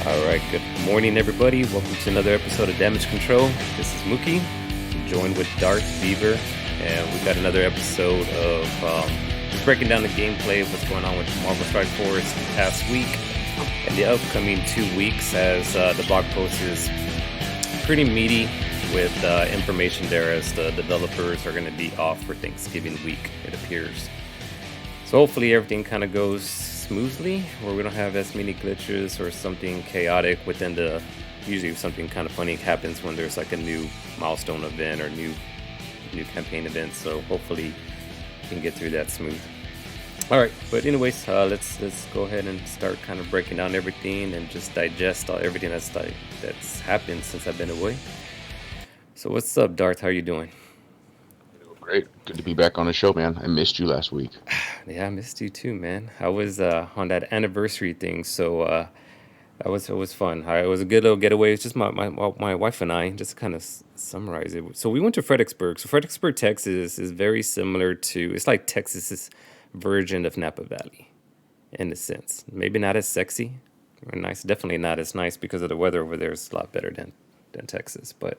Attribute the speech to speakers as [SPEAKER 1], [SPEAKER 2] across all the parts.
[SPEAKER 1] All right, good morning, everybody. Welcome to another episode of Damage Control. This is Mookie, joined with Darth Beaver, and we've got another episode of just breaking down the gameplay of what's going on with Marvel Strike Force the past week and the upcoming 2 weeks, as the blog post is pretty meaty with information there, as the developers are going to be off for Thanksgiving week, it appears. So hopefully everything kind of goes smoothly, where we don't have as many glitches or something chaotic within the. Usually something kind of funny happens when there's like a new milestone event or new campaign event. So hopefully we can get through that smooth. All right, but anyways, let's go ahead and start kind of breaking down everything and just digest everything that's happened since I've been away. So what's up, Darth? How are you doing?
[SPEAKER 2] Great. Good to be back on the show, man. I missed you last week.
[SPEAKER 1] Yeah, I missed you too, man. I was on that anniversary thing, so it was fun. It was a good little getaway. It's just my wife and I, just to kind of summarize it. So we went to Fredericksburg. So Fredericksburg, Texas is very similar to, it's like Texas's version of Napa Valley in a sense. Maybe not as sexy or nice. Definitely not as nice, because of the weather over there is a lot better than Texas. But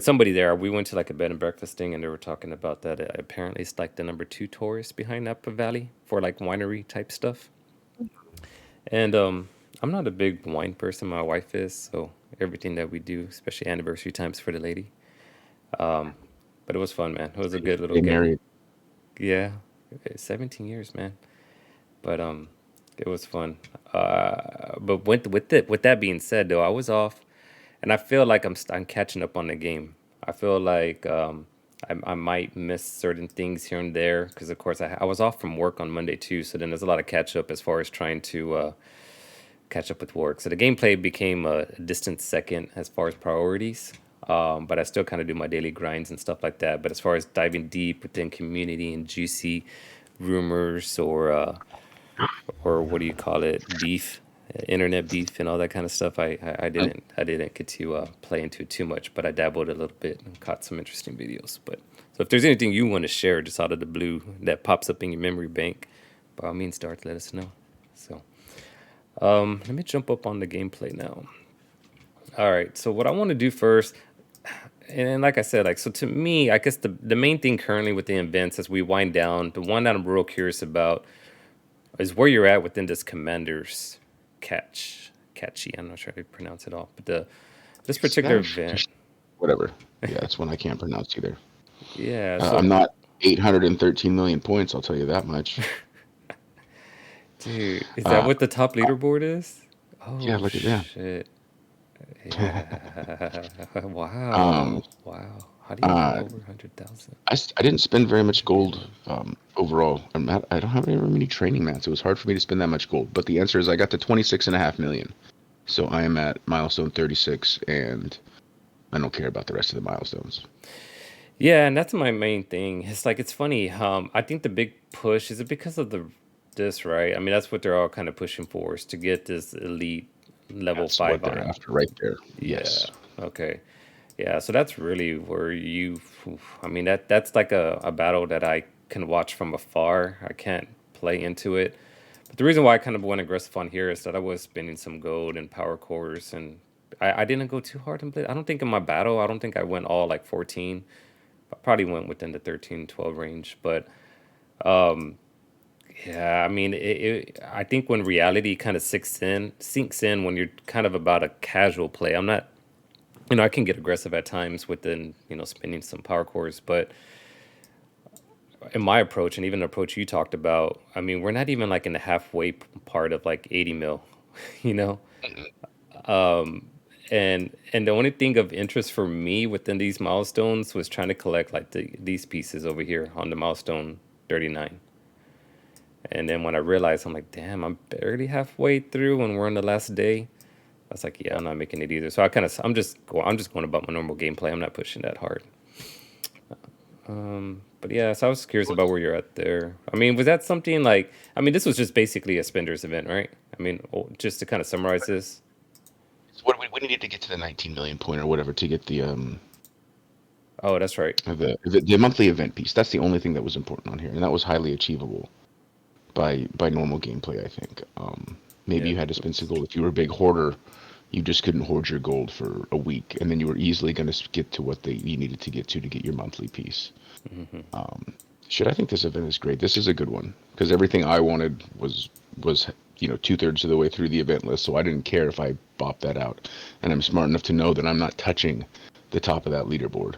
[SPEAKER 1] somebody there, we went to like a bed and breakfast thing, and they were talking about that. Apparently, it's like the number 2 tourist behind Napa Valley for like winery type stuff. And I'm not a big wine person. My wife is, so everything that we do, especially anniversary times for the lady. But it was fun, man. It was a good little
[SPEAKER 2] They
[SPEAKER 1] get.
[SPEAKER 2] married.
[SPEAKER 1] Yeah, 17 years, man. But it was fun. But with that being said, though, I was off. And I feel like I'm catching up on the game. I feel like I might miss certain things here and there, because of course I was off from work on Monday too. So then there's a lot of catch up as far as trying to catch up with work. So the gameplay became a distant second as far as priorities. But I still kind of do my daily grinds and stuff like that. But as far as diving deep within community and juicy rumors, or what do you call it, beef, internet beef, and all that kind of stuff, I didn't get to play into it too much, but I dabbled a little bit and caught some interesting videos. But so if there's anything you want to share just out of the blue that pops up in your memory bank, by all means, start, let us know. So let me jump up on the gameplay now. All right, so what I want to do first, and like I said, like, so to me, I guess the main thing currently with the events, as we wind down, the one that I'm real curious about is where you're at within this commander's catchy. I'm not sure how to pronounce it all, but this particular event.
[SPEAKER 2] Whatever. Yeah, that's one I can't pronounce either.
[SPEAKER 1] Yeah,
[SPEAKER 2] I'm
[SPEAKER 1] so
[SPEAKER 2] not 813 million points, I'll tell you that much.
[SPEAKER 1] dude, is that
[SPEAKER 2] Uh,
[SPEAKER 1] what the top leaderboard is?
[SPEAKER 2] yeah,
[SPEAKER 1] Oh
[SPEAKER 2] look at that.
[SPEAKER 1] shit. Yeah.
[SPEAKER 2] um,
[SPEAKER 1] Wow. How do you get
[SPEAKER 2] uh,
[SPEAKER 1] over 100,000?
[SPEAKER 2] I didn't spend very much gold overall. I don't have very many training mats. It was hard for me to spend that much gold. But the answer is I got to 26.5 million. So I am at milestone 36, and I don't care about the rest of the milestones.
[SPEAKER 1] Yeah, and that's my main thing. It's like, it's funny. I think the big push is it because of this, right? I mean, that's what they're all kind of pushing for, is to get this elite level
[SPEAKER 2] That's what
[SPEAKER 1] 5
[SPEAKER 2] they're
[SPEAKER 1] iron.
[SPEAKER 2] after right there.
[SPEAKER 1] Yeah.
[SPEAKER 2] Yes.
[SPEAKER 1] Okay. Yeah. So that's really where I mean, that's like a battle that I can watch from afar. I can't play into it. But the reason why I kind of went aggressive on here is that I was spending some gold and power cores, and I didn't go too hard in play. I don't think in my battle, I don't think I went all like 14. I probably went within the 13, 12 range. But yeah, I mean, I think when reality kind of sinks in when you're kind of about a casual play. I'm not, I can get aggressive at times within, spending some power cores, but in my approach, and even the approach you talked about, I mean, we're not even like in the halfway part of like 80 mil, you know? And the only thing of interest for me within these milestones was trying to collect like these pieces over here on the milestone 39. And then when I realized, I'm like, damn, I'm barely halfway through and we're on the last day. I was like, yeah, I'm not making it either. So I'm just going about my normal gameplay. I'm not pushing that hard. But yeah, so I was curious about where you're at there. I mean, was that something like? I mean, this was just basically a spenders event, right? I mean, just to kind of summarize this.
[SPEAKER 2] So what we needed to get to the 19 million point or whatever to get
[SPEAKER 1] Oh, that's right.
[SPEAKER 2] the monthly event piece. That's the only thing that was important on here, and that was highly achievable by normal gameplay, I think. Maybe
[SPEAKER 1] Yeah.
[SPEAKER 2] you had to spend some gold. If you were a big hoarder, you just couldn't hoard your gold for a week, and then you were easily going to get to what you needed to get your monthly piece.
[SPEAKER 1] Hmm.
[SPEAKER 2] Shit, I think this event is great. This is a good one because everything I wanted was 2/3 of the way through the event list, so I didn't care if I bopped that out. And I'm smart enough to know that I'm not touching the top of that leaderboard.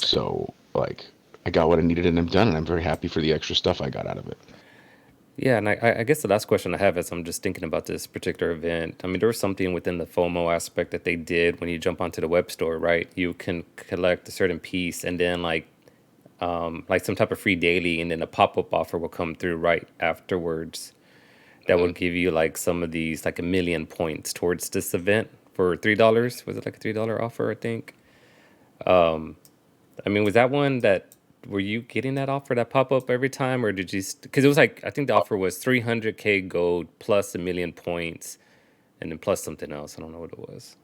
[SPEAKER 2] So like, I got what I needed and I'm done, and I'm very happy for the extra stuff I got out of it.
[SPEAKER 1] Yeah, and I guess the last question I have is I'm just thinking about this particular event. I mean, there was something within the FOMO aspect that they did when you jump onto the web store, right? You can collect a certain piece and then like some type of free daily, and then a pop-up offer will come through right afterwards that will
[SPEAKER 2] Hmm.
[SPEAKER 1] give you like some of these like 1 million points towards this event for $3. Was it like a $3 offer, I think? I mean, was that one that were you getting that offer that pop up every time, or did you? Because it was like I think the offer was 300K gold plus 1 million points, and then plus something else. I don't know what it was.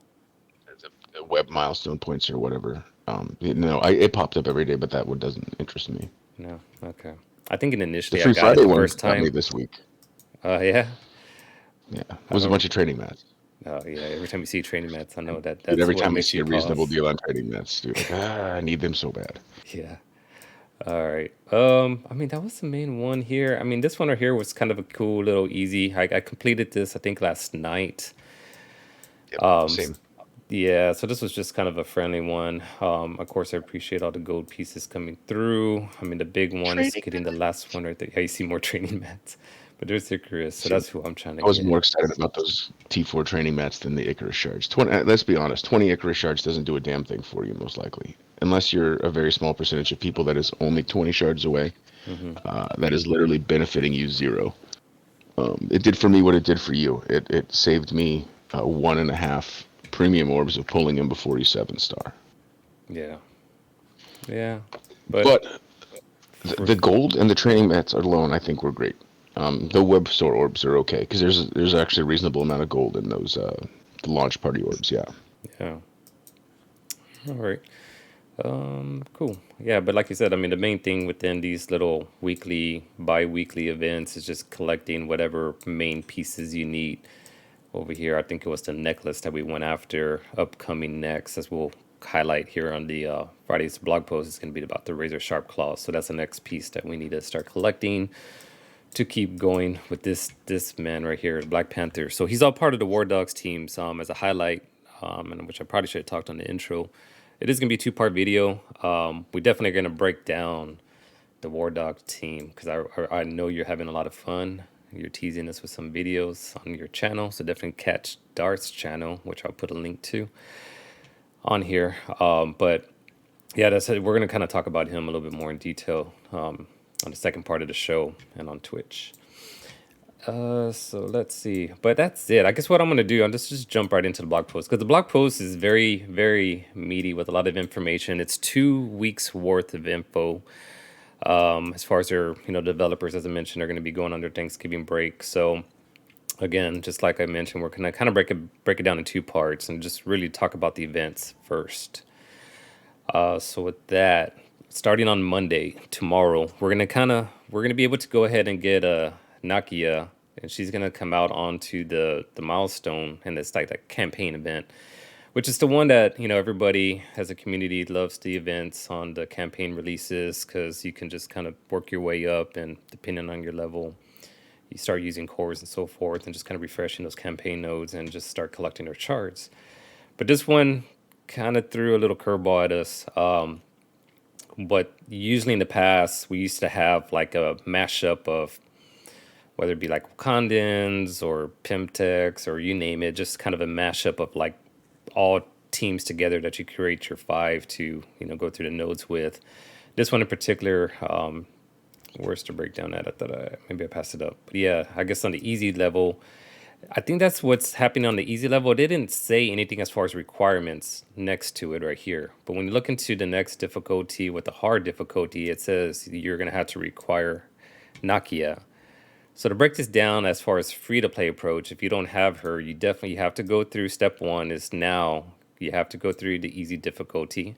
[SPEAKER 2] The web milestone points or whatever. It popped up every day, but that one doesn't interest me.
[SPEAKER 1] No, okay. I think
[SPEAKER 2] The
[SPEAKER 1] initially I
[SPEAKER 2] Free
[SPEAKER 1] got it
[SPEAKER 2] Friday
[SPEAKER 1] the
[SPEAKER 2] one
[SPEAKER 1] first
[SPEAKER 2] got me
[SPEAKER 1] time.
[SPEAKER 2] this week.
[SPEAKER 1] Yeah.
[SPEAKER 2] Yeah, it
[SPEAKER 1] I
[SPEAKER 2] was a
[SPEAKER 1] don't.
[SPEAKER 2] bunch of trading mats.
[SPEAKER 1] Oh yeah. Every time you see training mats, I know that
[SPEAKER 2] Dude,
[SPEAKER 1] that's
[SPEAKER 2] every
[SPEAKER 1] what
[SPEAKER 2] time I
[SPEAKER 1] makes
[SPEAKER 2] see
[SPEAKER 1] you
[SPEAKER 2] a reasonable
[SPEAKER 1] pause.
[SPEAKER 2] deal on trading mats, dude, like I need them so bad.
[SPEAKER 1] Yeah. All right. I mean, that was the main one here. I mean, this one right here was kind of a cool little easy. I completed this, I think, last night.
[SPEAKER 2] Yep, same.
[SPEAKER 1] Yeah, so this was just kind of a friendly one. Of course, I appreciate all the gold pieces coming through. I mean, the big one's
[SPEAKER 2] Trading
[SPEAKER 1] getting the
[SPEAKER 2] mats.
[SPEAKER 1] last one right there. Yeah, you see more training mats, but there's Icarus, so
[SPEAKER 2] See,
[SPEAKER 1] that's who I'm trying to
[SPEAKER 2] I was
[SPEAKER 1] get.
[SPEAKER 2] more excited about those T4 training mats than the Icarus shards. 20, let's be honest, 20 Icarus shards doesn't do a damn thing for you, most likely. Unless you're a very small percentage of people that is only 20 shards away,
[SPEAKER 1] Hmm.
[SPEAKER 2] that is literally benefiting you zero. It did for me what it did for you. It saved me 1.5 premium orbs of pulling him before he's 7-star.
[SPEAKER 1] Yeah, yeah, but
[SPEAKER 2] But
[SPEAKER 1] for
[SPEAKER 2] the gold and the training mats alone, I think, were great. The web store orbs are okay because there's actually a reasonable amount of gold in those the launch party orbs. Yeah.
[SPEAKER 1] yeah, all right. Cool. Yeah, but like you said, I mean, the main thing within these little weekly, bi-weekly events is just collecting whatever main pieces you need. Over here, I think it was the necklace that we went after. Upcoming next, as we'll highlight here on the Friday's blog post, is going to be about the razor sharp claws. So that's the next piece that we need to start collecting to keep going with this man right here, Black Panther. So he's all part of the War Dogs teams. As a highlight, and which I probably should have talked on the intro. It is going to be a two-part video. We definitely are going to break down the War Dog team because I know you're having a lot of fun. You're teasing us with some videos on your channel, so definitely catch Darth's channel, which I'll put a link to on here. But yeah, that's it. We're gonna kind of talk about him a little bit more in detail on the second part of the show and on Twitch. So let's see. But that's it. I guess what I'm gonna do, I'm just jump right into the blog post because the blog post is very, very meaty with a lot of information. It's 2 weeks worth of info. As far as their, developers, as I mentioned, are going to be going under Thanksgiving break. So again, just like I mentioned, we're going to kind of break it down in two parts and just really talk about the events first. So with that, starting on Monday, tomorrow, we're gonna be able to go ahead and get a Nakia, and she's gonna come out onto the milestone, and it's like a campaign event, which is the one that everybody as a community loves the events on the campaign releases because you can just kind of work your way up, and depending on your level, you start using cores and so forth, and just kind of refreshing those campaign nodes and just start collecting their charts. But this one kind of threw a little curveball at us. But usually in the past, we used to have like a mashup of whether it be like Wakandans or Pimtex or you name it, just kind of a mashup of like all teams together that you create your five to go through the nodes with. This one in particular, where's the breakdown at? I thought maybe I passed it up, but yeah, I guess on the easy level, I think that's what's happening on the easy level. They didn't say anything as far as requirements next to it right here. But when you look into the next difficulty with the hard difficulty, it says you're going to have to require Nakia. So to break this down as far as free to play approach, if you don't have her, you definitely have to go through step one is now you have to go through the easy difficulty.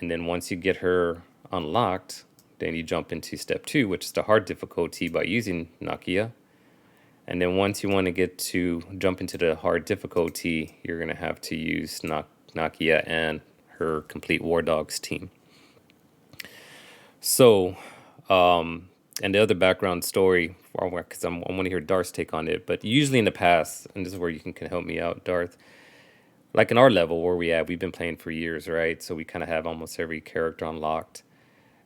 [SPEAKER 1] And then once you get her unlocked, then you jump into step two, which is the hard difficulty by using Nakia. And then once you want to get to jump into the hard difficulty, you're gonna have to use Nakia and her complete War Dogs team. So, and the other background story, because I want to hear Darth's take on it. But usually in the past, and this is where you can help me out, Darth. Like in our level where we at, we've been playing for years, right? So we kind of have almost every character unlocked.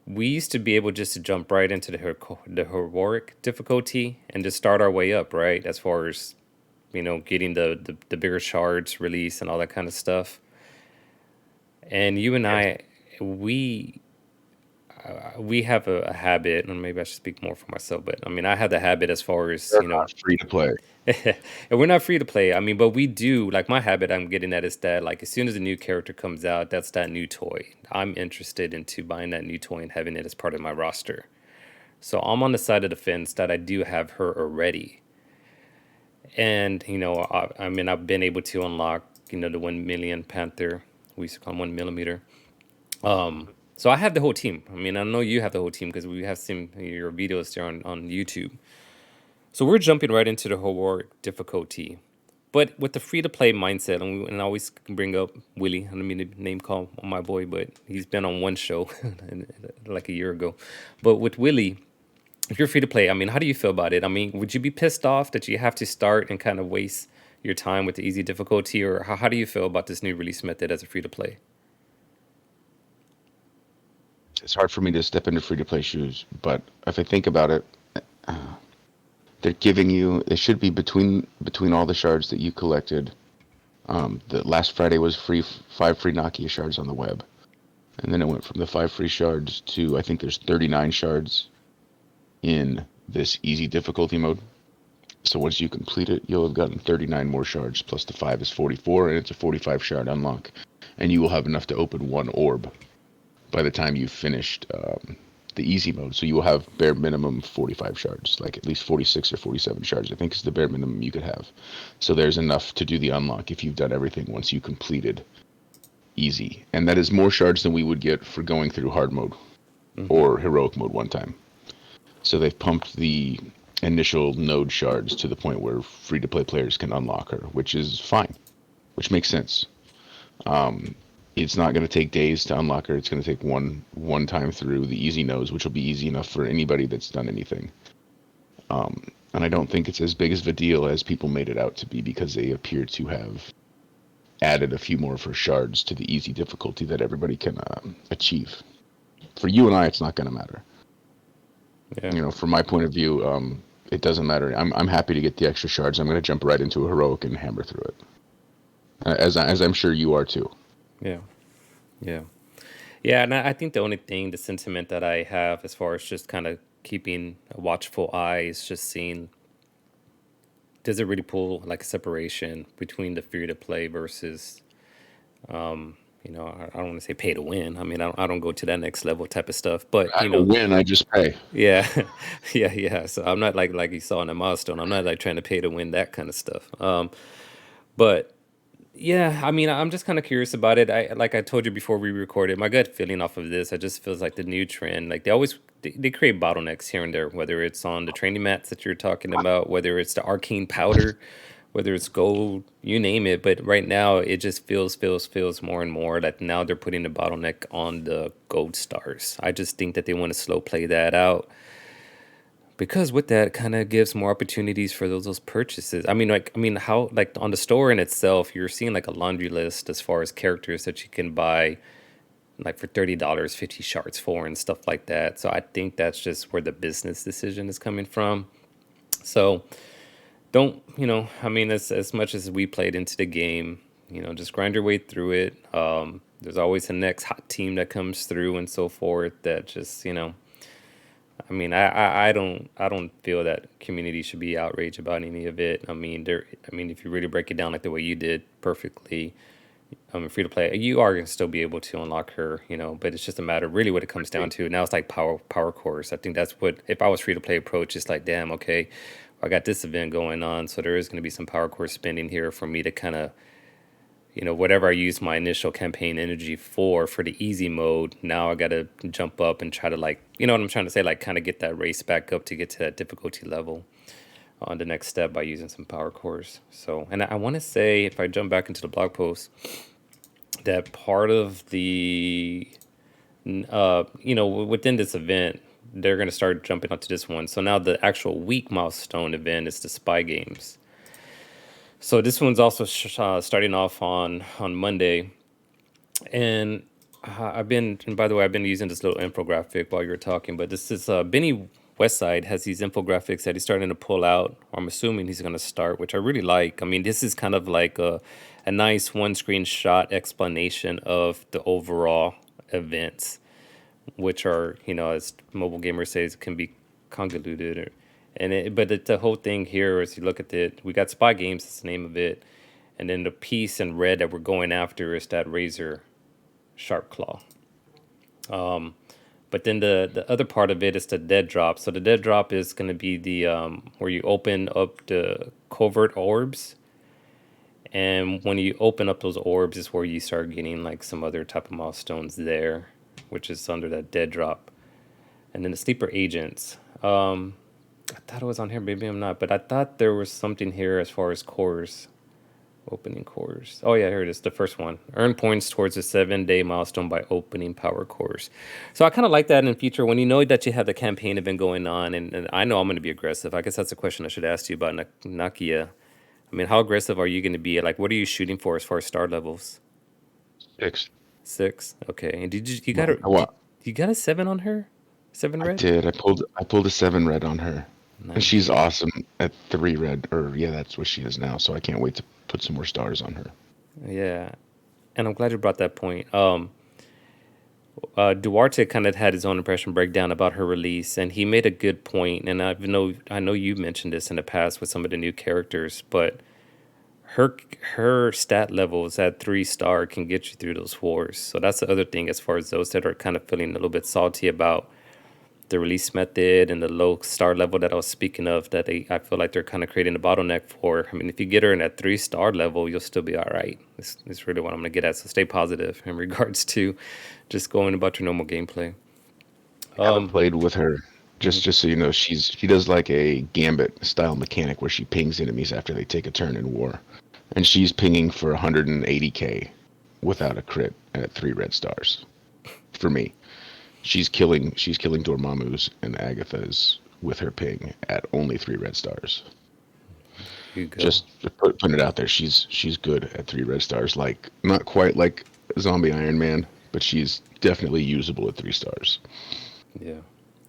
[SPEAKER 1] We used to be able just to jump right into the heroic difficulty and just start our way up, right? As far as getting the bigger shards release and all that kind of stuff. And you and
[SPEAKER 2] Yes.
[SPEAKER 1] I, we we have a habit, and maybe I should speak more for myself, but I mean, I have the habit as far as
[SPEAKER 2] They're not free to play.
[SPEAKER 1] and we're not free to play. I mean, but we do like my habit. I'm getting at is that like as soon as a new character comes out, that's that new toy. I'm interested into buying that new toy and having it as part of my roster. So I'm on the side of the fence that I do have her already, and I mean, I've been able to unlock the 1 million Panther. We used to call him 1 millimeter. So I have the whole team. I mean, I know you have the whole team because we have seen your videos there on YouTube. So we're jumping right into the heroic difficulty. But with the free to play mindset, and I always bring up Willie, I don't mean to name call my boy, but he's been on one show like a year ago. But with Willie, if you're free to play, I mean, how do you feel about it? I mean, would you be pissed off that you have to start and kind of waste your time with the easy difficulty, or how do you feel about this new release method as a free to play?
[SPEAKER 2] It's hard for me to step into free to play shoes, but if I think about it, they're giving you. It should be between all the shards that you collected. The last Friday was free, 5 free Nakia shards on the web, and then it went from the 5 free shards to I think there's 39 shards in this easy difficulty mode. So once you complete it, you'll have gotten 39 more shards plus the 5 is 44, and it's a 45 shard unlock, and you will have enough to open one orb by the time you've finished the easy mode. So you will have bare minimum 45 shards, like at least 46 or 47 shards, I think is the bare minimum you could have. So there's enough to do the unlock if you've done everything once you completed easy. And that is more shards than we would get for going through hard mode
[SPEAKER 1] Hmm.
[SPEAKER 2] or heroic mode one time. So they've pumped the initial node shards to the point where free to play players can unlock her, which is fine, which makes sense. Um, it's not going to take days to unlock her. It's going to take one time through the easy nodes, which will be easy enough for anybody that's done anything. And I don't think it's as big as of a deal as people made it out to be because they appear to have added a few more for shards to the easy difficulty that everybody can achieve. For you and I, it's not going to matter.
[SPEAKER 1] Yeah.
[SPEAKER 2] From my point of view, it doesn't matter. I'm happy to get the extra shards. I'm going to jump right into a heroic and hammer through it, as I'm sure you are too.
[SPEAKER 1] Yeah. Yeah. Yeah, and I think the only thing, the sentiment that I have as far as just kind of keeping a watchful eye is just seeing, does it really pull like a separation between the free to play versus, I don't want to say pay to win. I mean, I don't go to that next level type of stuff, but
[SPEAKER 2] I don't win. I just pay.
[SPEAKER 1] yeah, yeah. So I'm not like you saw in the milestone. I'm not like trying to pay to win that kind of stuff. But yeah, I mean, I'm just kind of curious about it. Like I told you before we recorded, my gut feeling off of this, I just feels like the new trend. Like they create bottlenecks here and there, whether it's on the training mats that you're talking about, whether it's the arcane powder, whether it's gold, you name it. But right now, it just feels more and more that now they're putting the bottleneck on the gold stars. I just think that they want to slow play that out because with that kind of gives more opportunities for those purchases. I mean how like on the store in itself you're seeing like a laundry list as far as characters that you can buy like for $30 50 shards for and stuff like that. So I think that's just where the business decision is coming from. So don't I mean as much as we played into the game, just grind your way through it. There's always the next hot team that comes through and so forth that just I mean, I don't feel that community should be outraged about any of it. I mean, if you really break it down like the way you did perfectly, free to play, you are gonna still be able to unlock her, but it's just a matter really what it comes down to. Now it's like power cores. I think that's what if I was free to play approach, it's like, damn, okay, I got this event going on, so there is gonna be some power core spending here for me to kind of whatever I used my initial campaign energy for the easy mode, now I gotta jump up and try to like, what I'm trying to say, like kind of get that race back up to get to that difficulty level. on the next step by using some power cores. So, and I want to say, if I jump back into the blog post, that part of the, within this event, they're going to start jumping onto this one. So now the actual week milestone event is the spy games. So this one's also starting off on Monday, and and by the way, I've been using this little infographic while you were talking, but this is Benny Westside has these infographics that he's starting to pull out, or I'm assuming he's going to start, which I really like. I mean, this is kind of like a nice one screen shot explanation of the overall events, which are, as mobile gamers say, can be convoluted. The whole thing here, as you look at it, we got spy games, that's the name of it. And then the piece in red that we're going after is that razor sharp claw. But then the other part of it is the dead drop. So the dead drop is going to be the where you open up the covert orbs, and when you open up those orbs is where you start getting like some other type of milestones there, which is under that dead drop. And then the sleeper agents. I thought it was on here, maybe I'm not, but I thought there was something here as far as cores. Opening cores. Oh yeah, here it is, the first one. Earn points towards a 7-day milestone by opening power cores. So I kind of like that in the future when you know that you have the campaign event going on, and I know I'm going to be aggressive. I guess that's a question I should ask you about Nakia. I mean, how aggressive are you going to be? Like, what are you shooting for as far as star levels?
[SPEAKER 2] 6.
[SPEAKER 1] 6. Okay. And did you got a 7 on her? 7
[SPEAKER 2] I
[SPEAKER 1] red?
[SPEAKER 2] did. I pulled a 7 red on her. And
[SPEAKER 1] Nice.
[SPEAKER 2] she's awesome at 3 red, or yeah, that's what she is now. So I can't wait to put some more stars on her.
[SPEAKER 1] Yeah. And I'm glad you brought that point. Duarte kind of had his own impression breakdown about her release, and he made a good point. And I know you mentioned this in the past with some of the new characters, but her stat levels at 3-star can get you through those wars. So that's the other thing as far as those that are kind of feeling a little bit salty about the release method and the low star level that I was speaking of, that I feel like they're kind of creating a bottleneck for. I mean, if you get her in at 3-star level, you'll still be all right. It's really what I'm gonna get at. So stay positive in regards to just going about your normal gameplay.
[SPEAKER 2] I haven't
[SPEAKER 1] Um,
[SPEAKER 2] played with her.
[SPEAKER 1] mhm.
[SPEAKER 2] Just so you know, she does like a gambit style mechanic where she pings enemies after they take a turn in war, and she's pinging for 180k without a crit at 3 red stars. For me, she's killing Dormammu's and Agatha's with her ping at only 3 red stars.
[SPEAKER 1] You go.
[SPEAKER 2] Just putting it out there, she's good at 3 red stars. Like not quite like Zombie Iron Man, but she's definitely usable at 3 stars.
[SPEAKER 1] Yeah.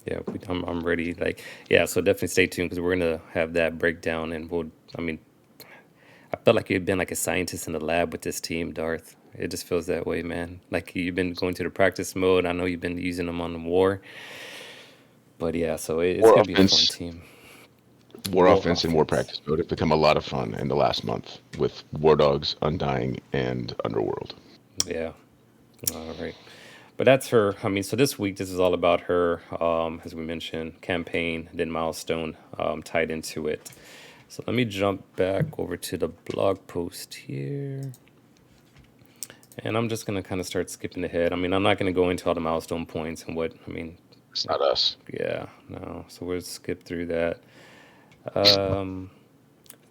[SPEAKER 1] Yeah, I'm ready. Like, yeah, so definitely stay tuned because we're gonna have that breakdown, and I mean, I felt like you've been like a scientist in the lab with this team, Darth. It just feels that way, man. Like you've been going to the practice mode. I know you've been using them on the war, but yeah, so it's
[SPEAKER 2] War
[SPEAKER 1] gonna be a fun
[SPEAKER 2] offense,
[SPEAKER 1] team.
[SPEAKER 2] war
[SPEAKER 1] War
[SPEAKER 2] offense, and war
[SPEAKER 1] offense.
[SPEAKER 2] practice mode have become a lot of fun in the last month with War Dogs, Undying, and Underworld.
[SPEAKER 1] Yeah. All right. But that's her. I mean, so this week, this is all about her, as we mentioned, campaign, then milestone tied into it. So let me jump back over to the blog post here. And I'm just going to kind of start skipping ahead. I mean, I'm not going to go into all the milestone points and what, I mean,
[SPEAKER 2] It's not us.
[SPEAKER 1] yeah, no. So we'll skip through that. Um,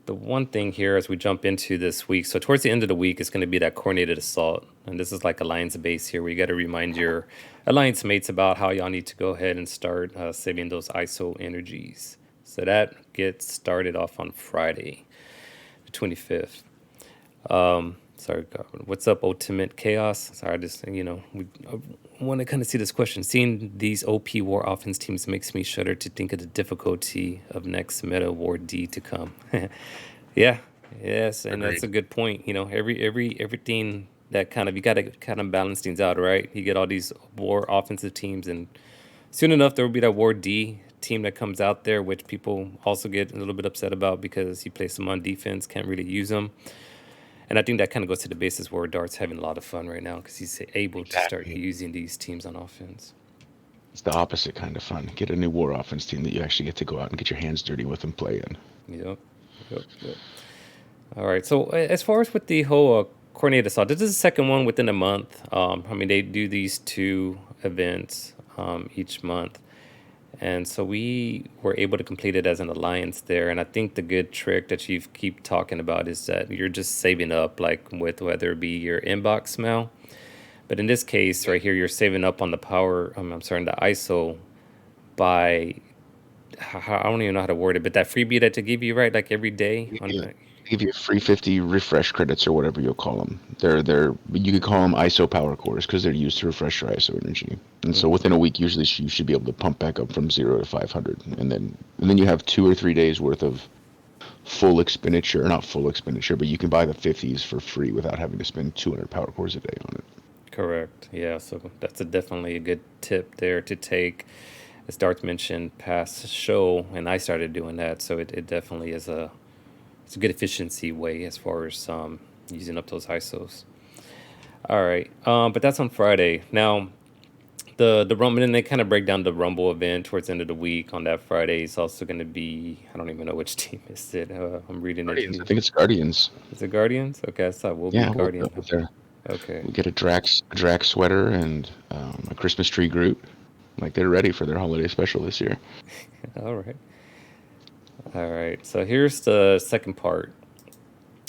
[SPEAKER 1] the one thing here as we jump into this week, so towards the end of the week, it's going to be that coordinated assault. And this is like Alliance base here, where you got to remind your Alliance mates about how y'all need to go ahead and start saving those ISO energies. So that gets started off on Friday, the 25th. Sorry, God. What's up, Ultimate Chaos? Sorry, I just, I want to kind of see this question. Seeing these OP war offense teams makes me shudder to think of the difficulty of next meta war D to come. Yeah, yes, and that's
[SPEAKER 2] Agreed.
[SPEAKER 1] a good point. Everything that kind of, you got to kind of balance things out, right? You get all these war offensive teams, and soon enough there will be that war D team that comes out there, which people also get a little bit upset about because you place them on defense, can't really use them. And I think that kind of goes to the basis where Dart's having a lot of fun right now because he's able to start
[SPEAKER 2] Exactly.
[SPEAKER 1] using these teams on offense.
[SPEAKER 2] It's the opposite kind of fun. Get a new war offense team that you actually get to go out and get your hands dirty with and play in.
[SPEAKER 1] Yep, yep. All right. So as far as with the whole coordinated assault, this is the second one within a month. I mean, they do these two events each month, And so we were able to complete it as an alliance there. And I think the good trick that you keep talking about is that you're just saving up, like with whether it be your inbox smell. But in this case, right here, you're saving up on the power. I'm sorry, the ISO by I don't even know how to word it, but that freebie that they give you, right, like every day
[SPEAKER 2] They
[SPEAKER 1] on.
[SPEAKER 2] give you, they give you free 50 refresh credits or whatever you'll call them. They're you could call them ISO power cores because they're used to refresh your ISO energy. And so
[SPEAKER 1] Mhm.
[SPEAKER 2] within a week, usually you should be able to pump back up from 0 to 500, and then you have 2 or 3 days worth of full expenditure, not full expenditure, but you can buy the 50s for free without having to spend 200 power cores a day on it.
[SPEAKER 1] Correct. Yeah. So that's definitely a good tip there to take. As Darth mentioned past show, and I started doing that. So it definitely is it's a good efficiency way as far as using up those ISOs. All right. But that's on Friday. Now the Rumble, and they kind of break down the Rumble event towards the end of the week on that Friday. It's also going to be, I don't even know which team is it. I'm reading it
[SPEAKER 2] Guardians, I
[SPEAKER 1] here.
[SPEAKER 2] think it's Guardians.
[SPEAKER 1] Is it Guardians? Okay, I thought we'll be
[SPEAKER 2] Yeah, we'll go
[SPEAKER 1] Guardian.
[SPEAKER 2] with there.
[SPEAKER 1] Okay.
[SPEAKER 2] We get a Drax sweater and a Christmas tree Groot. Like they're ready for their holiday special this year.
[SPEAKER 1] All right. All right. So here's the second part.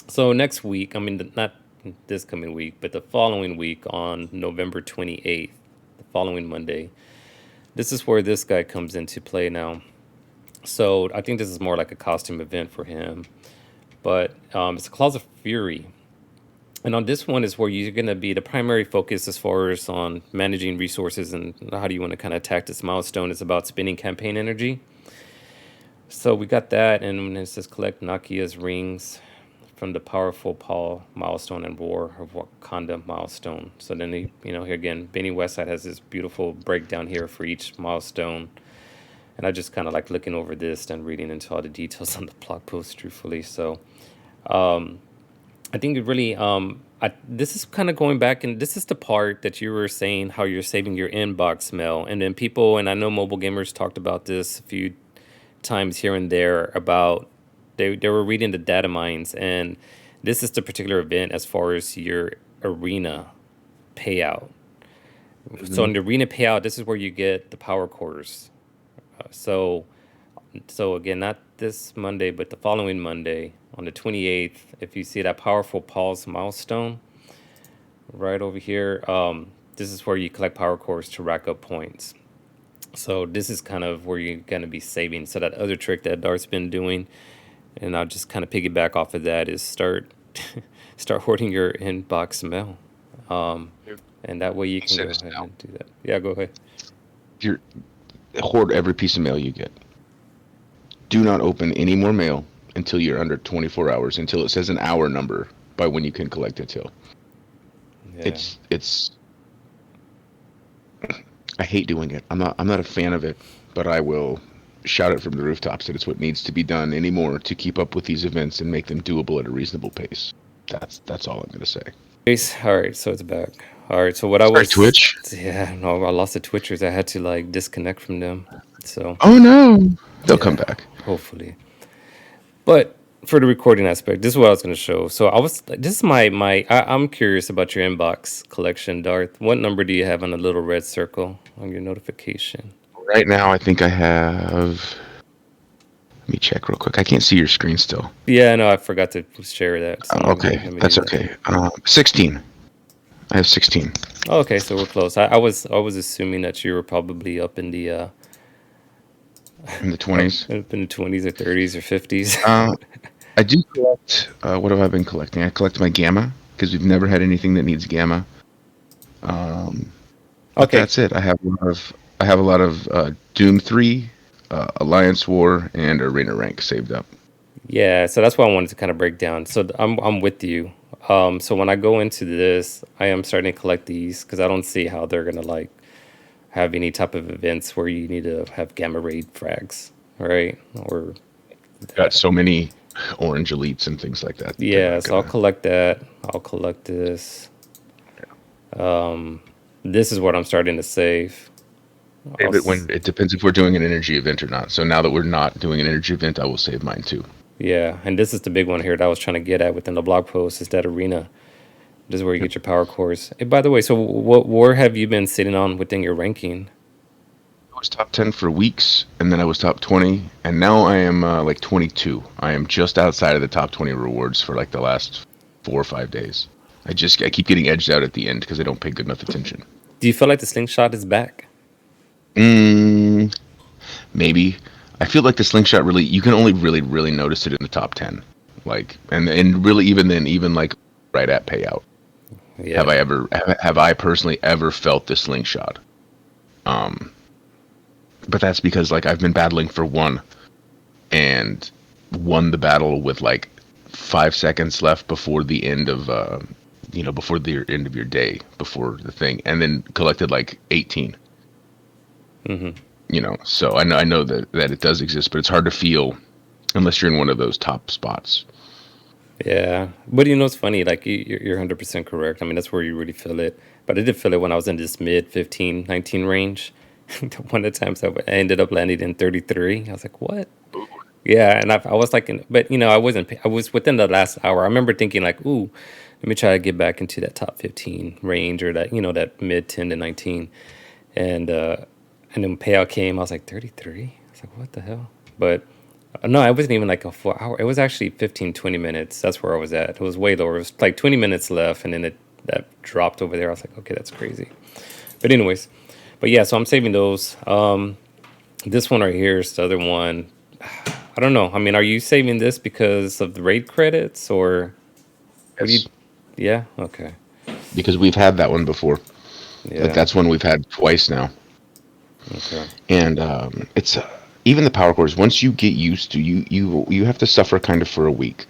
[SPEAKER 1] So next week, I mean, not this coming week, but the following week on November 28th, the following Monday, this is where this guy comes into play now. So I think this is more like a costume event for him, but it's a Claws of Fury. And on this one is where you're going to be the primary focus as far as on managing resources and how do you want to kind of attack this milestone is about spending campaign energy. So we got that, and when it says collect Nakia's rings from the powerful Paul milestone and War of Wakanda milestone. So then here again, Benny Westside has this beautiful breakdown here for each milestone. And I just kind of like looking over this and reading into all the details on the blog post, truthfully. So I think it really, this is kind of going back, and this is the part that you were saying how you're saving your inbox mail. And then people, and I know mobile gamers talked about this a few times here and there about they were reading the data mines, and this is the particular event as far as your arena payout. So
[SPEAKER 2] Hmm.
[SPEAKER 1] in the arena payout, this is where you get the power cores. So again, not this Monday, but the following Monday on the 28th, if you see that powerful pulse milestone right over here, this is where you collect power cores to rack up points. So this is kind of where you're going to be saving. So that other trick that Dart's been doing, and I'll just kind of piggyback off of that, is start start hoarding your inbox mail, um,
[SPEAKER 2] Yep.
[SPEAKER 1] and that way you
[SPEAKER 2] He
[SPEAKER 1] can
[SPEAKER 2] said
[SPEAKER 1] go
[SPEAKER 2] this
[SPEAKER 1] ahead
[SPEAKER 2] now.
[SPEAKER 1] and do that. Yeah, go ahead.
[SPEAKER 2] You hoard every piece of mail you get. Do not open any more mail until you're under 24 hours, until it says an hour number by when you can collect it till.
[SPEAKER 1] Yeah.
[SPEAKER 2] It's I hate doing it. I'm not a fan of it, but I will shout it from the rooftops that it's what needs to be done anymore to keep up with these events and make them doable at a reasonable pace. That's all I'm gonna say.
[SPEAKER 1] All right, so it's back. All right, so what I
[SPEAKER 2] Sorry,
[SPEAKER 1] was,
[SPEAKER 2] Twitch.
[SPEAKER 1] yeah, no, I lost the Twitchers. I had to like disconnect from them. So
[SPEAKER 2] Oh no, they'll come
[SPEAKER 1] yeah,
[SPEAKER 2] back.
[SPEAKER 1] hopefully. But for the recording aspect, this is what I was going to show. So this is I'm curious about your inbox collection, Darth. What number do you have on the little red circle on your notification?
[SPEAKER 2] Right now, I think I have. Let me check real quick. I can't see your screen still.
[SPEAKER 1] Yeah, no, I forgot to share that. So
[SPEAKER 2] Okay,
[SPEAKER 1] let me do
[SPEAKER 2] that's
[SPEAKER 1] that.
[SPEAKER 2] okay. 16. I have 16.
[SPEAKER 1] Oh, okay, so we're close. I was assuming that you were probably up in the
[SPEAKER 2] In the 20s.
[SPEAKER 1] up in the 20s or 30s or 50s.
[SPEAKER 2] I do collect. What have I been collecting? I collect my gamma because we've never had anything that needs gamma. Um, but
[SPEAKER 1] Okay.
[SPEAKER 2] that's it. I have a lot of Doom 3, Alliance War, and Arena Rank saved up.
[SPEAKER 1] Yeah, so that's what I wanted to kind of break down. So I'm with you. So when I go into this, I am starting to collect these because I don't see how they're gonna like have any type of events where you need to have gamma raid frags, right? Or
[SPEAKER 2] Got so many orange elites and things like that. They're
[SPEAKER 1] yeah,
[SPEAKER 2] not
[SPEAKER 1] so I'll
[SPEAKER 2] gonna.
[SPEAKER 1] collect that. I'll collect this. This is what I'm starting to save. I'll
[SPEAKER 2] Save it when it depends if we're doing an energy event or not. So now that we're not doing an energy event, I will save mine too.
[SPEAKER 1] Yeah, and this is the big one here that I was trying to get at within the blog post is that arena. This is where you
[SPEAKER 2] Yep.
[SPEAKER 1] get your power cores. Hey, by the way, so what war have you been sitting on within your ranking?
[SPEAKER 2] was top 10 for weeks, and then I was top 20, and now I am like 22. I am just outside of the top 20 rewards for like the last 4 or 5 days. I keep getting edged out at the end because I don't pay good enough attention.
[SPEAKER 1] Do you feel like the slingshot is back?
[SPEAKER 2] Mm, maybe. I feel like the slingshot really, you can only really notice it in the top 10. Like, and really even then, even like right at payout.
[SPEAKER 1] Yeah.
[SPEAKER 2] Have I personally ever felt the slingshot? Um, but that's because like I've been battling for one and won the battle with like 5 seconds left before the end of before the end of your day, before the thing, and then collected like 18.
[SPEAKER 1] Hmm.
[SPEAKER 2] So I know that it does exist, but it's hard to feel unless you're in one of those top spots.
[SPEAKER 1] Yeah. But you know, it's funny. Like, you're 100% correct. I mean, that's where you really feel it. But I did feel it when I was in this mid 15, 19 range. One of the times I ended up landing in 33. I was like, what? Yeah, and I was like, but I wasn't. I was within the last hour. I remember thinking like, "Ooh, let me try to get back into that top 15 range or that that mid 10 to 19." And and then payout came. I was like 33. I was like, "What the hell?" But no, it wasn't even like a 4 hour. It was actually 15, 20 minutes. That's where I was at. It was way lower. It was like 20 minutes left, and then that dropped over there. I was like, "Okay, that's crazy." But anyways, but yeah, so I'm saving those. This one right here is the other one. I don't know. I mean, are you saving this because of the raid credits or what do you?
[SPEAKER 2] Yes,
[SPEAKER 1] Yeah. Okay.
[SPEAKER 2] because we've had that one before. Like
[SPEAKER 1] Yeah.
[SPEAKER 2] that's one we've had twice now,
[SPEAKER 1] Okay.
[SPEAKER 2] and it's even the power cores. Once you get used to you have to suffer kind of for a week.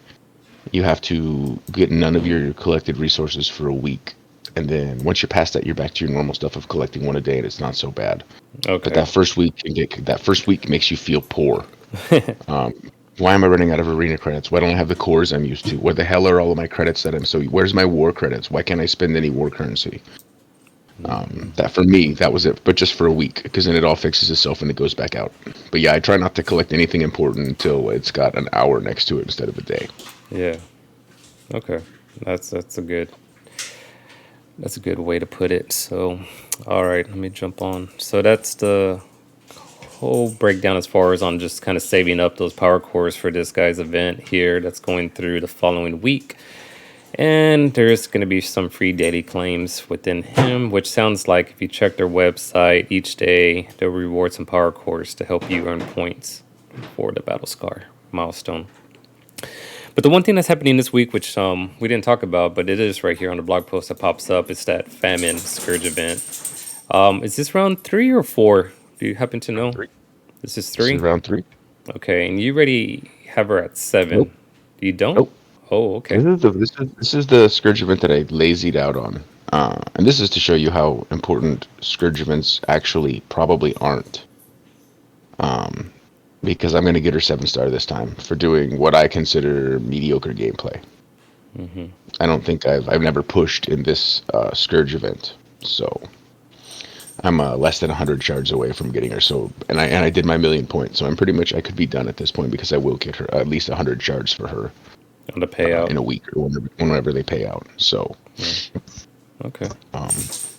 [SPEAKER 2] You have to get none of your collected resources for a week, and then once you're past that, you're back to your normal stuff of collecting one a day, and it's not so bad. But
[SPEAKER 1] Okay.
[SPEAKER 2] that first week makes you feel poor. Um, why am I running out of arena credits? Why don't I have the cores I'm used to? Where the hell are all of my credits that I'm so? Where's my war credits? Why can't I spend any war currency?
[SPEAKER 1] Hmm.
[SPEAKER 2] That for me, that was it. But just for a week, because then it all fixes itself and it goes back out. But yeah, I try not to collect anything important until it's got an hour next to it instead of a day.
[SPEAKER 1] Yeah. Okay. That's a good way to put it. So, all right, let me jump on. So that's the whole breakdown as far as on just kind of saving up those power cores for this guy's event here that's going through the following week. And there's going to be some free daily claims within him, which sounds like if you check their website each day, they'll reward some power cores to help you earn points for the Battle Scar milestone. But the one thing that's happening this week, which we didn't talk about, but it is right here on the blog post that pops up, it's that Famine Scourge event. Is this round 3 or 4? Do you happen to
[SPEAKER 2] Round
[SPEAKER 1] know?
[SPEAKER 2] three.
[SPEAKER 1] This is
[SPEAKER 2] This is
[SPEAKER 1] 3?
[SPEAKER 2] round three.
[SPEAKER 1] Okay, and you already have her at
[SPEAKER 2] Nope.
[SPEAKER 1] 7. You don't?
[SPEAKER 2] Nope.
[SPEAKER 1] Oh,
[SPEAKER 2] This
[SPEAKER 1] okay.
[SPEAKER 2] is the Scourge event that I lazied out on. And this is to show you how important Scourge events actually probably aren't. Um, because I'm going to get her 7 star this time for doing what I consider mediocre gameplay.
[SPEAKER 1] Hmm.
[SPEAKER 2] I don't think I've never pushed in this Scourge event, so I'm less than 100 shards away from getting her. So and I did my million points, so I'm pretty much I could be done at this point because I will get her at least 100 shards for her
[SPEAKER 1] On the payout.
[SPEAKER 2] in a week or whenever they pay out. So,
[SPEAKER 1] Yeah. Okay.
[SPEAKER 2] um,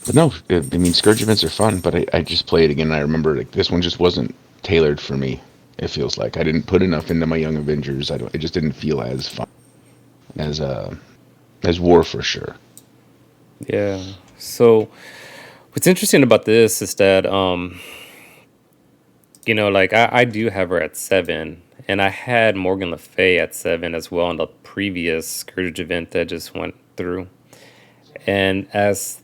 [SPEAKER 2] but no, I mean Scourge events are fun, but I just play it again. And I remember like this one just wasn't tailored for me. It feels like I didn't put enough into my Young Avengers. I don't. It just didn't feel as fun as War for sure.
[SPEAKER 1] Yeah. So what's interesting about this is that like I do have her at 7, and I had Morgan Le Fay at 7 as well in the previous Scourge event that just went through. And as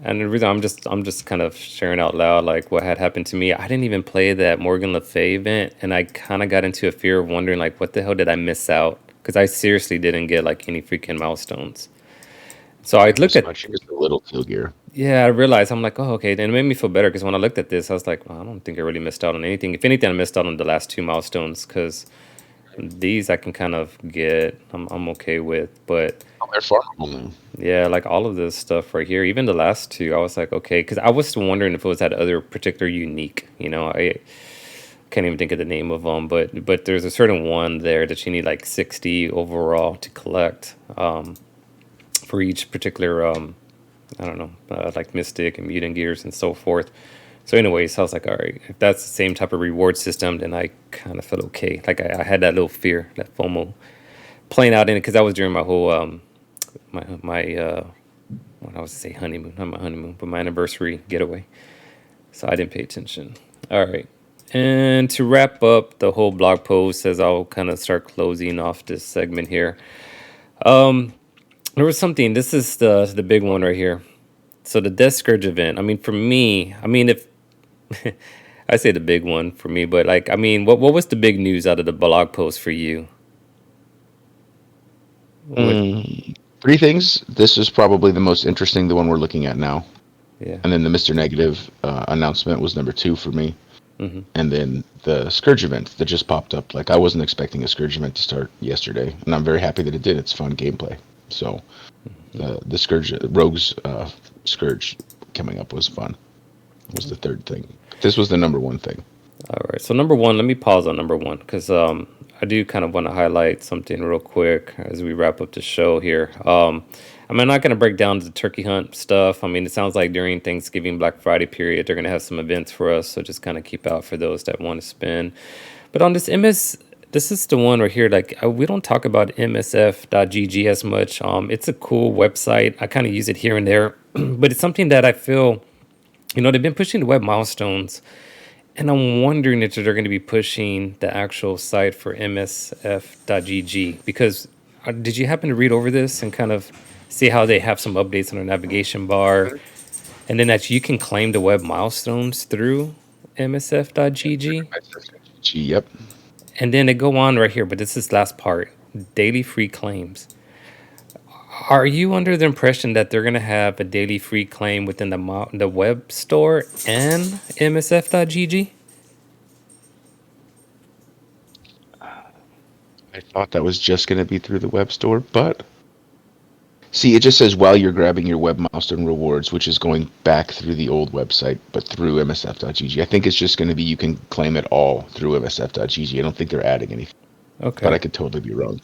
[SPEAKER 1] and the reason I'm just kind of sharing out loud like what had happened to me. I didn't even play that Morgan Le Fay event, and I kind of got into a fear of wondering like what the hell did I miss out? Because I seriously didn't get like any freaking milestones. So I
[SPEAKER 2] Not
[SPEAKER 1] looked
[SPEAKER 2] this
[SPEAKER 1] at
[SPEAKER 2] much, just a little kill gear.
[SPEAKER 1] Yeah, I realized I'm like, oh, okay. Then it made me feel better because when I looked at this, I was like, well, I don't think I really missed out on anything. If anything, I missed out on the last 2 milestones because these I can kind of get. I'm okay with, but
[SPEAKER 2] Oh, they're farmable now.
[SPEAKER 1] yeah, like all of this stuff right here, even the last two, I was like, okay, because I was wondering if it was that other particular unique. I can't even think of the name of them, but there's a certain one there that you need like 60 overall to collect for each particular I don't know, like Mystic and Mutant Gears and so forth. So, anyways, I was like, all right, if that's the same type of reward system, then I kind of felt okay. Like I had that little fear, that FOMO, playing out in it because that was during my whole my what I was to say honeymoon, not my honeymoon, but my anniversary getaway. So I didn't pay attention. All right. And to wrap up the whole blog post, as I'll kind of start closing off this segment here, there was something. This is the big one right here. So the Death Scourge event. I mean, for me, I mean, if I say the big one for me, but like, I mean, what was the big news out of the blog post for you? What?
[SPEAKER 2] Three things. This is probably the most interesting, the one we're looking at now.
[SPEAKER 1] Yeah.
[SPEAKER 2] And then the Mr. Negative announcement was number two for me.
[SPEAKER 1] Hmm.
[SPEAKER 2] And then the Scourge event that just popped up. Like, I wasn't expecting a Scourge event to start yesterday, and I'm very happy that it did. It's fun gameplay. So the Scourge, Rogue's Scourge coming up was fun. Was the third thing. This was the number one thing.
[SPEAKER 1] All right. So number one, let me pause on number one because I do kind of want to highlight something real quick as we wrap up the show here. I'm not going to break down the turkey hunt stuff. I mean, it sounds like during Thanksgiving, Black Friday period, they're going to have some events for us. So just kind of keep out for those that want to spend. But on this this is the one right here. Like we don't talk about MSF.gg as much. It's a cool website. I kind of use it here and there, but it's something that I feel, they've been pushing the web milestones, and I'm wondering if they're going to be pushing the actual site for MSF.gg because did you happen to read over this and kind of see how they have some updates on their navigation bar, and then that you can claim the web milestones through MSF.gg?
[SPEAKER 2] Yep.
[SPEAKER 1] And then they go on right here, but this is last part, daily free claims. Are you under the impression that they're going to have a daily free claim within the web store and MSF.gg?
[SPEAKER 2] I thought that was just going to be through the web store, but see, it just says while you're grabbing your web milestone rewards, which is going back through the old website, but through MSF.gg. I think it's just going to be you can claim it all through MSF.gg. I don't think they're adding anything, but
[SPEAKER 1] Okay.
[SPEAKER 2] I could totally be wrong.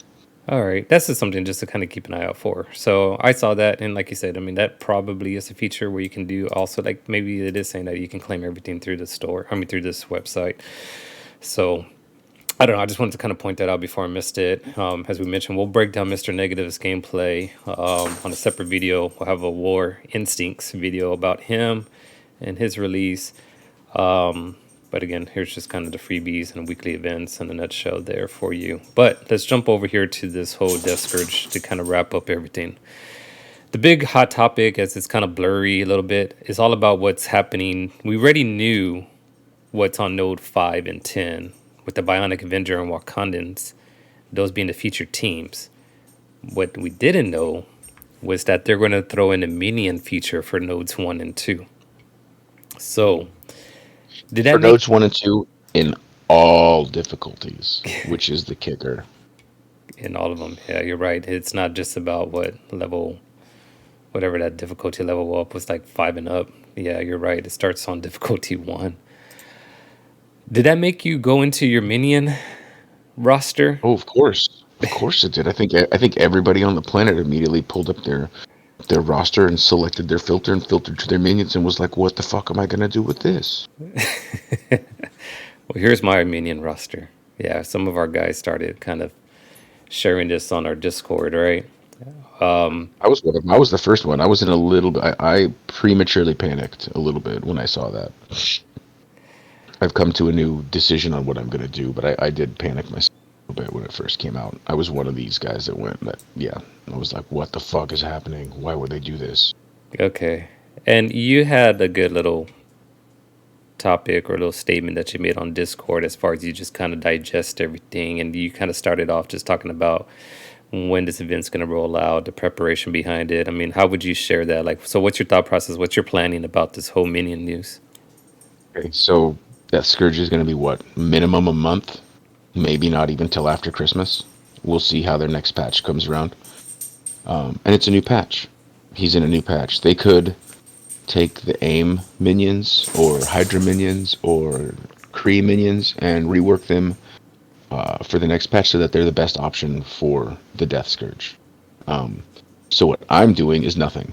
[SPEAKER 1] All right. That's just something just to kind of keep an eye out for. So I saw that. And like you said, I mean, that probably is a feature where you can do also, like, maybe it is saying that you can claim everything through the store, I mean, through this website. So I don't know. I just wanted to kind of point that out before I missed it. As we mentioned, we'll break down Mr. Negative's gameplay on a separate video. We'll have a War Instincts video about him and his release. But again, here's just kind of the freebies and weekly events in a nutshell there for you. But let's jump over here to this whole Death Scourge to kind of wrap up everything. The big hot topic, as it's kind of blurry a little bit, is all about what's happening. We already knew what's on Node 5 and 10 with the Bionic Avenger and Wakandans, those being the featured teams. What we didn't know was that they're going to throw in a minion feature for Nodes 1 and 2. So, did
[SPEAKER 2] For
[SPEAKER 1] that make
[SPEAKER 2] nodes one and two, in all difficulties, which is the kicker.
[SPEAKER 1] in all of them? Yeah, you're right. It's not just about what level, whatever that difficulty level up was, like 5 and up. Yeah, you're right. It starts on difficulty 1. Did that make you go into your minion roster?
[SPEAKER 2] Oh, of course it did. I think everybody on the planet immediately pulled up their roster and selected their filter and filtered to their minions and was like, "What the fuck am I gonna do with this?"
[SPEAKER 1] Well, here's my minion roster. Yeah, some of our guys started kind of sharing this on our Discord, right?
[SPEAKER 2] I was one of them. I was the first one. I was in a little bit. I prematurely panicked a little bit when I saw that. I've come to a new decision on what I'm gonna do, but I did panic myself a little bit when it first came out. I was one of these guys that went that yeah. I was like, "What the fuck is happening? Why would they do this?"
[SPEAKER 1] Okay. And you had a good little topic or a little statement that you made on Discord as far as you just kind of digest everything. And you kind of started off just talking about when this event's going to roll out, the preparation behind it. I mean, how would you share that? Like, so what's your thought process? What's your planning about this whole minion news?
[SPEAKER 2] Okay, so that Scourge is gonna be what, minimum a month, maybe not even till after Christmas. We'll see how their next patch comes around. And it's a new patch. He's in a new patch. They could take the AIM minions or Hydra minions or Kree minions and rework them for the next patch so that they're the best option for the Death Scourge. So what I'm doing is nothing.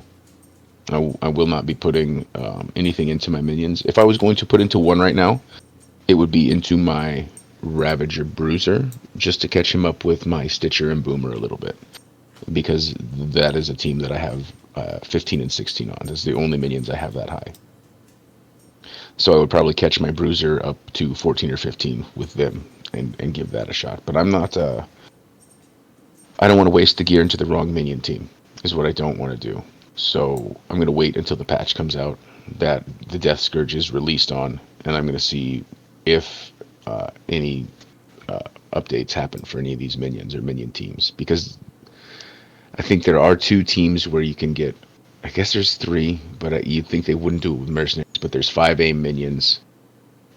[SPEAKER 2] I will not be putting anything into my minions. If I was going to put into one right now, it would be into my Ravager Bruiser, just to catch him up with my Stitcher and Boomer a little bit, because that is a team that I have 15 and 16 on. That's the only minions I have that high. So I would probably catch my Bruiser up to 14 or 15 with them and give that a shot. But I'm not. I don't want to waste the gear into the wrong minion team. Is what I don't want to do. So I'm going to wait until the patch comes out that the Death Scourge is released on, and I'm going to see if any updates happen for any of these minions or minion teams, because I think there are two teams where you can get. I guess there's three, but you'd think they wouldn't do it with mercenaries. But there's 5 AIM minions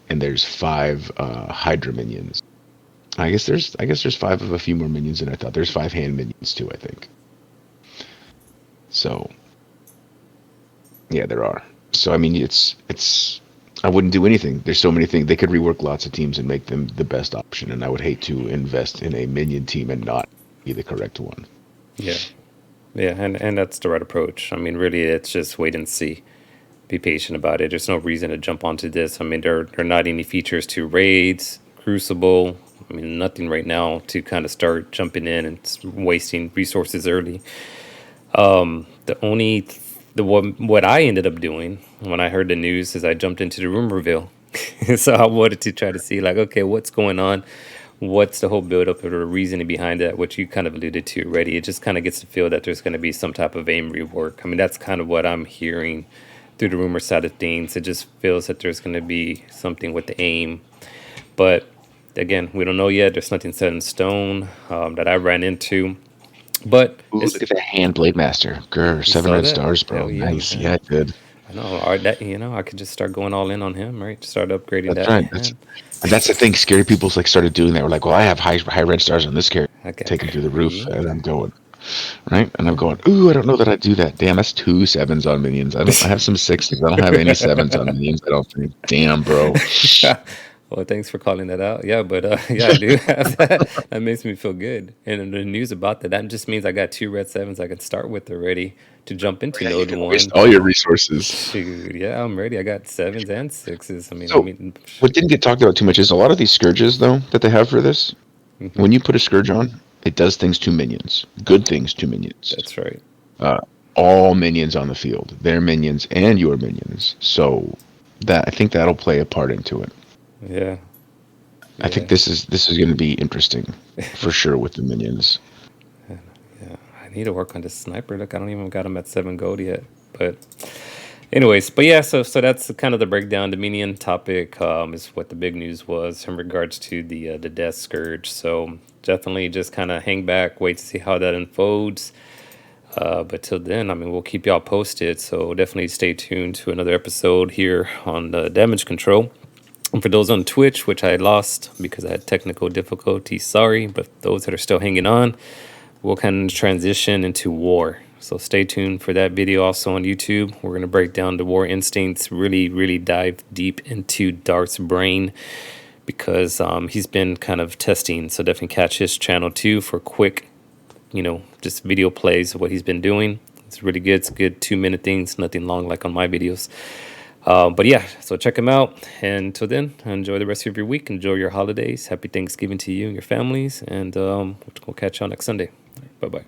[SPEAKER 2] and there's 5 Hydra minions. I guess there's 5 of a few more minions than I thought. There's 5 hand minions too, I think. So yeah, there are. So I mean, it's. I wouldn't do anything. There's so many things they could rework lots of teams and make them the best option, and I would hate to invest in a minion team and not be the correct one.
[SPEAKER 1] Yeah. Yeah, and that's the right approach. I mean, really, it's just wait and see. Be patient about it. There's no reason to jump onto this. I mean, there are not any features to raids, Crucible. I mean, nothing right now to kind of start jumping in and wasting resources early. The only what I ended up doing when I heard the news is I jumped into the rumorville. So I wanted to try to see like, okay, what's going on? What's the whole build-up or the reasoning behind that? What you kind of alluded to already. It just kind of gets to feel that there's going to be some type of aim rework. I mean, that's kind of what I'm hearing through the rumor side of things. It just feels that there's going to be something with the aim. But again, we don't know yet. There's nothing set in stone that I ran into. But
[SPEAKER 2] Ooh,
[SPEAKER 1] it's
[SPEAKER 2] look at that hand blade master. Grr,
[SPEAKER 1] you
[SPEAKER 2] 7
[SPEAKER 1] saw
[SPEAKER 2] red
[SPEAKER 1] that?
[SPEAKER 2] stars, bro.
[SPEAKER 1] Hell yeah,
[SPEAKER 2] Nice. Yeah,
[SPEAKER 1] man.
[SPEAKER 2] I did.
[SPEAKER 1] I know. Or that I could just start going all in on him, right? Start upgrading
[SPEAKER 2] That's
[SPEAKER 1] that
[SPEAKER 2] right. That's
[SPEAKER 1] hand.
[SPEAKER 2] and that's the thing. Scary people's like started doing that. We're like, well, I have high red stars on this character,
[SPEAKER 1] Okay.
[SPEAKER 2] take him through the roof, and
[SPEAKER 1] Yeah.
[SPEAKER 2] I'm going right, and I'm going. Ooh, I don't know that I do that. Damn, that's 2 sevens on minions. I don't. I have some sixes. I don't have any sevens on minions. I don't think. Damn, bro.
[SPEAKER 1] Well, thanks for calling that out. Yeah, but yeah, I do have that. That makes me feel good. And the news about that, that just means I got 2 red 7s I can start with already to jump
[SPEAKER 2] Oh,
[SPEAKER 1] into
[SPEAKER 2] yeah, you
[SPEAKER 1] node
[SPEAKER 2] can waste
[SPEAKER 1] one.
[SPEAKER 2] all your resources.
[SPEAKER 1] Shoot, yeah, I'm ready. I got 7s and 6s. I
[SPEAKER 2] So,
[SPEAKER 1] mean,
[SPEAKER 2] what didn't get talked about too much is a lot of these scourges, though, that they have for this.
[SPEAKER 1] mhm,
[SPEAKER 2] When you put a scourge on, it does things to minions. Good things to minions.
[SPEAKER 1] that's right.
[SPEAKER 2] Uh, all minions on the field, their minions and your minions. So that I think that'll play a part into it.
[SPEAKER 1] Yeah,
[SPEAKER 2] I think
[SPEAKER 1] yeah,
[SPEAKER 2] this is going to be interesting for sure with the minions.
[SPEAKER 1] yeah. I need to work on this sniper. Look, I don't even got him at 7 gold yet. But anyways, but yeah, so that's kind of the breakdown. The minion topic is what the big news was in regards to the Death Scourge. So definitely just kind of hang back, wait to see how that unfolds. But till then, I mean, we'll keep y'all posted. So definitely stay tuned to another episode here on damage control. And for those on Twitch, which I lost because I had technical difficulties, sorry. But those that are still hanging on, we'll kind of transition into war. So stay tuned for that video also on YouTube. We're going to break down the war instincts, really, really dive deep into Darth's brain because he's been kind of testing. So definitely catch his channel too for quick, just video plays of what he's been doing. It's really good. It's good 2-minute things, nothing long like on my videos. But yeah, so check him out. And until then, enjoy the rest of your week. Enjoy your holidays. Happy Thanksgiving to you and your families. And we'll catch y'all next Sunday. Bye bye.